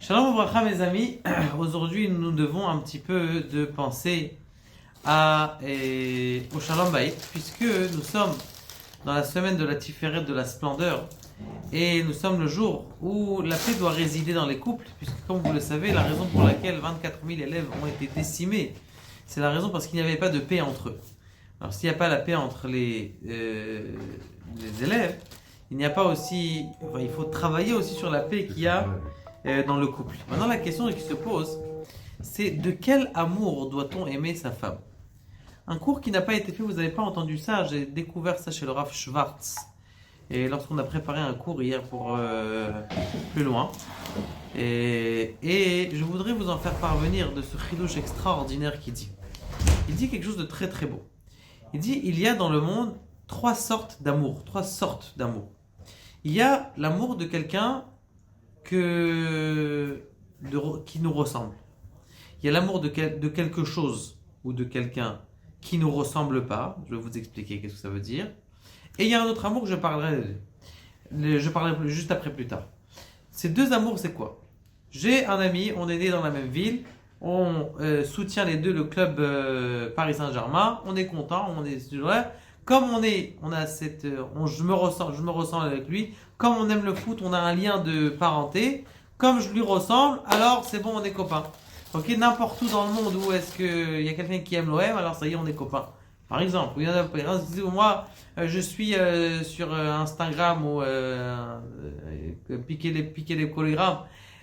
Shalom Obracha mes amis, aujourd'hui nous devons un petit peu de penser au Shalom Bayit, puisque nous sommes dans la semaine de la Tiferet de la splendeur et nous sommes le jour où la paix doit résider dans les couples, puisque comme vous le savez, la raison pour laquelle 24 000 élèves ont été décimés, c'est la raison parce qu'il n'y avait pas de paix entre eux. Alors s'il n'y a pas la paix entre les élèves, il n'y a pas aussi, il faut travailler aussi sur la paix qu'il y a dans le couple. Maintenant, la question qui se pose, c'est de quel amour doit-on aimer sa femme? Un cours qui n'a pas été fait, vous n'avez pas entendu ça, j'ai découvert ça chez le Rav Schwartz. Et lorsqu'on a préparé un cours hier pour plus loin. Et je voudrais vous en faire parvenir de ce chidouche extraordinaire qu'il dit. Il dit quelque chose de très très beau. Il dit, il y a dans le monde trois sortes d'amour. Il y a l'amour de quelqu'un qui nous ressemble. Il y a l'amour de quelque chose ou de quelqu'un qui nous ressemble pas. Je vais vous expliquer qu'est-ce que ça veut dire. Et il y a un autre amour que je parlerai juste après plus tard. Ces deux amours, c'est quoi? J'ai un ami, on est né dans la même ville, on soutient les deux le club Paris Saint-Germain, on est content, on est comme je me ressens avec lui, comme on aime le foot, on a un lien de parenté, comme je lui ressemble, alors c'est bon, on est copains. Ok, n'importe où dans le monde où est-ce qu'il y a quelqu'un qui aime l'OM, alors ça y est, on est copains. Par exemple, moi, je suis sur Instagram ou piquer les polygrammes,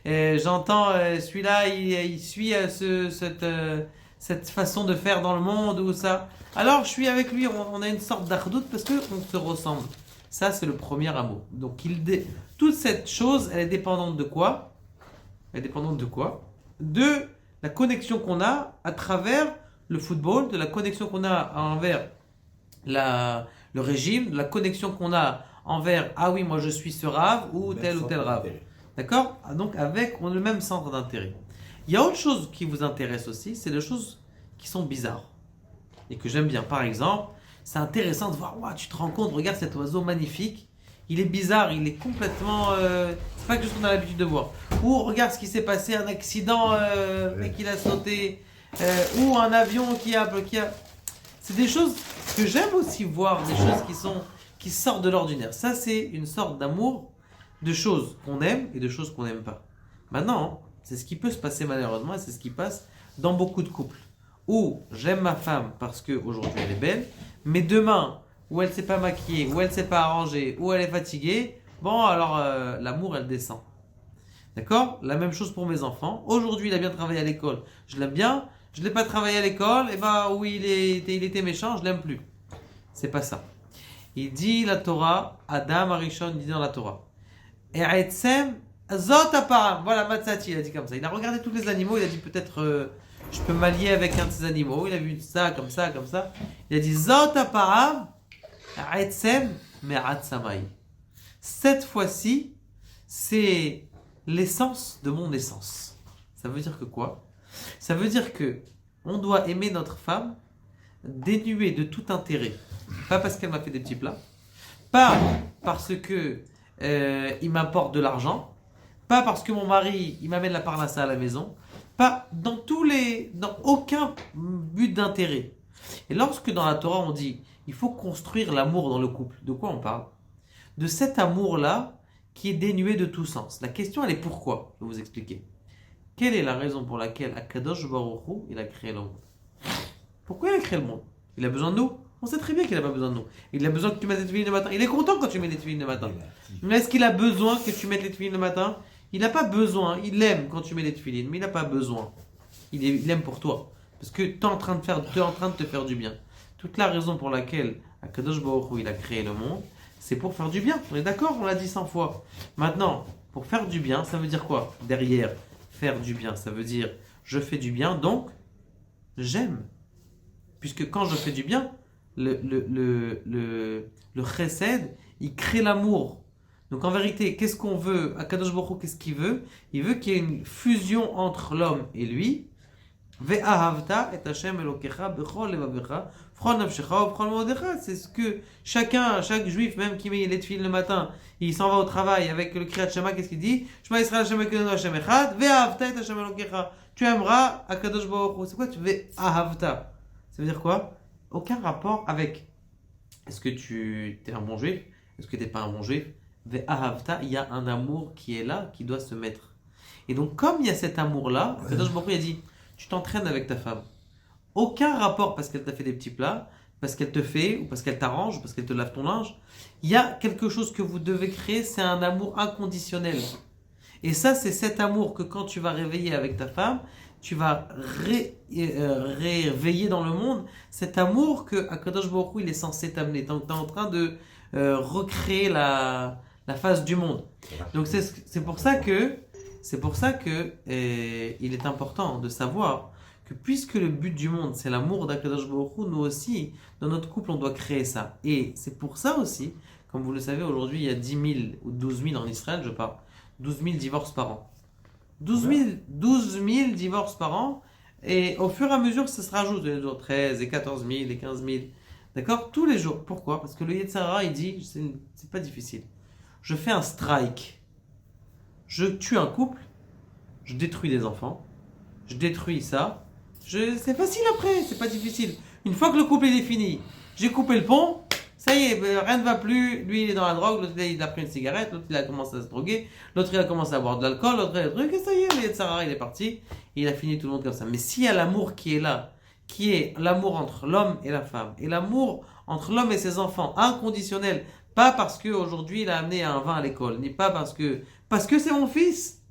et j'entends celui-là, il suit cette façon de faire dans le monde ou ça. Alors je suis avec lui, on a une sorte d'ardoute parce qu'on se ressemble. Ça, c'est le premier amour. Donc, toute cette chose, elle est dépendante de quoi? Elle est dépendante de quoi? De la connexion qu'on a à travers le football, de la connexion qu'on a envers le régime, de la connexion qu'on a envers, ah oui, moi je suis ce rave ou tel rave. D'accord? Donc, on a le même centre d'intérêt. Il y a autre chose qui vous intéresse aussi, c'est les choses qui sont bizarres et que j'aime bien. Par exemple, c'est intéressant de voir, wow, tu te rends compte, regarde cet oiseau magnifique, il est bizarre, il est complètement... c'est pas quelque chose qu'on a l'habitude de voir. Ou regarde ce qui s'est passé, un accident, mec il a sauté, ou un avion qui a... C'est des choses que j'aime aussi voir, des choses qui sortent de l'ordinaire. Ça, c'est une sorte d'amour de choses qu'on aime et de choses qu'on n'aime pas. Maintenant, c'est ce qui peut se passer malheureusement et c'est ce qui passe dans beaucoup de couples. Où j'aime ma femme parce qu'aujourd'hui elle est belle, mais demain, où elle ne s'est pas maquillée, où elle ne s'est pas arrangée, où elle est fatiguée, bon alors l'amour elle descend. D'accord? La même chose pour mes enfants. Aujourd'hui il a bien travaillé à l'école, je l'aime bien. Je ne l'ai pas travaillé à l'école, et oui il était méchant, je l'aime plus. C'est pas ça. Il dit la Torah, Adam Arishon dit dans la Torah. Eretzem Zot aparam. Voilà, Matsati, il a dit comme ça. Il a regardé tous les animaux, il a dit peut-être je peux m'allier avec un de ces animaux. Il a vu ça, comme ça, comme ça. Il a dit Zot aparam, Eretzem me'at samai. Cette fois-ci, c'est l'essence de mon essence. Ça veut dire que quoi? Ça veut dire que on doit aimer notre femme dénuée de tout intérêt. Pas parce qu'elle m'a fait des petits plats, pas parce que il m'apporte de l'argent, pas parce que mon mari il m'amène la parnassa à la maison, pas dans aucun but d'intérêt. Et lorsque dans la Torah on dit il faut construire l'amour dans le couple, de quoi on parle? De cet amour-là qui est dénué de tout sens. La question elle est pourquoi? Je vais vous expliquer. Quelle est la raison pour laquelle Akadosh Baruch Hu, il a créé le monde? Pourquoi il a créé le monde? Il a besoin de nous? On sait très bien qu'il n'a pas besoin de nous. Il a besoin que tu mettes les tefilines le matin. Il est content quand tu mets les tefilines le matin. Mais est-ce qu'il a besoin que tu mettes les tefilines le matin? Il n'a pas besoin. Il aime quand tu mets les tefilines, mais il n'a pas besoin. Il aime pour toi. Parce que tu es en train de te faire du bien. Toute la raison pour laquelle Akadosh Baruch Hu, il a créé le monde, c'est pour faire du bien. On est d'accord? On l'a dit 100 fois. Maintenant, pour faire du bien, ça veut dire quoi? Derrière faire du bien, ça veut dire je fais du bien, donc j'aime. Puisque quand je fais du bien, le chesed, il crée l'amour. Donc en vérité, qu'est-ce qu'on veut? Akadosh Baruch Hu, qu'est-ce qu'il veut? Il veut qu'il y ait une fusion entre l'homme et lui, Ve'ahavta et Hashem Elokecha bechol levavecha, v'chol nafshecha v'chol modecha. C'est ce que chaque juif, même qui met les tefilles le matin, il s'en va au travail avec le Kriyat Shema, qu'est-ce qu'il dit? Shema Yisrael Hashem Elokeinu Hashem Echad, ve'ahavta et Hashem Elokecha. Tu aimeras Akadosh Baruch Hu. C'est quoi tu ve'ahavta? Ça veut dire quoi? Aucun rapport avec est-ce que tu es un bon juif? Est-ce que tu n'es pas un bon juif? Ve'ahavta, il y a un amour qui est là, qui doit se mettre. Et donc, comme il y a cet amour-là, Akadosh Baruch Hu a dit, tu t'entraînes avec ta femme. Aucun rapport parce qu'elle t'a fait des petits plats, parce qu'elle te fait, ou parce qu'elle t'arrange, ou parce qu'elle te lave ton linge. Il y a quelque chose que vous devez créer, c'est un amour inconditionnel. Et ça, c'est cet amour que quand tu vas réveiller avec ta femme, tu vas réveiller dans le monde cet amour que Akadosh Baruch Hu, il est censé t'amener. Donc, tu es en train de recréer la face du monde. Donc, c'est pour ça que il est important de savoir que puisque le but du monde, c'est l'amour d'Akadosh Baruch Hu, nous aussi, dans notre couple, on doit créer ça. Et c'est pour ça aussi, comme vous le savez, aujourd'hui, il y a 10 000 ou 12 000 en Israël, je parle, 12 000 divorces par an. 12 000 divorces par an, et au fur et à mesure, ça se rajoute, les jours 13 et 14 000 et 15 000. D'accord? Tous les jours. Pourquoi? Parce que le Yetzer Hara, il dit, c'est pas difficile. Je fais un strike. Je tue un couple, je détruis des enfants, je détruis ça. C'est facile après, c'est pas difficile. Une fois que le couple est fini, j'ai coupé le pont, ça y est, rien ne va plus. Lui, il est dans la drogue, l'autre, il a pris une cigarette, l'autre, il a commencé à se droguer, l'autre, il a commencé à boire de l'alcool, l'autre, il a truc, et ça y est, le Yetzer Hara, il est parti, et il a fini tout le monde comme ça. Mais s'il y a l'amour qui est là, qui est l'amour entre l'homme et la femme, et l'amour entre l'homme et ses enfants, inconditionnel, pas parce qu'aujourd'hui il a amené un vin à l'école, ni pas parce que c'est mon fils,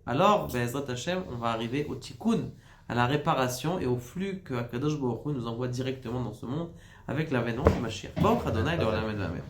alors, Be'ezrat Hashem, on va arriver au tikkun, à la réparation et au flux que Akadosh Baruch Hu nous envoie directement dans ce monde avec l'avènement du Mashiach. Baruch Adonai, le Olam et l'Amen.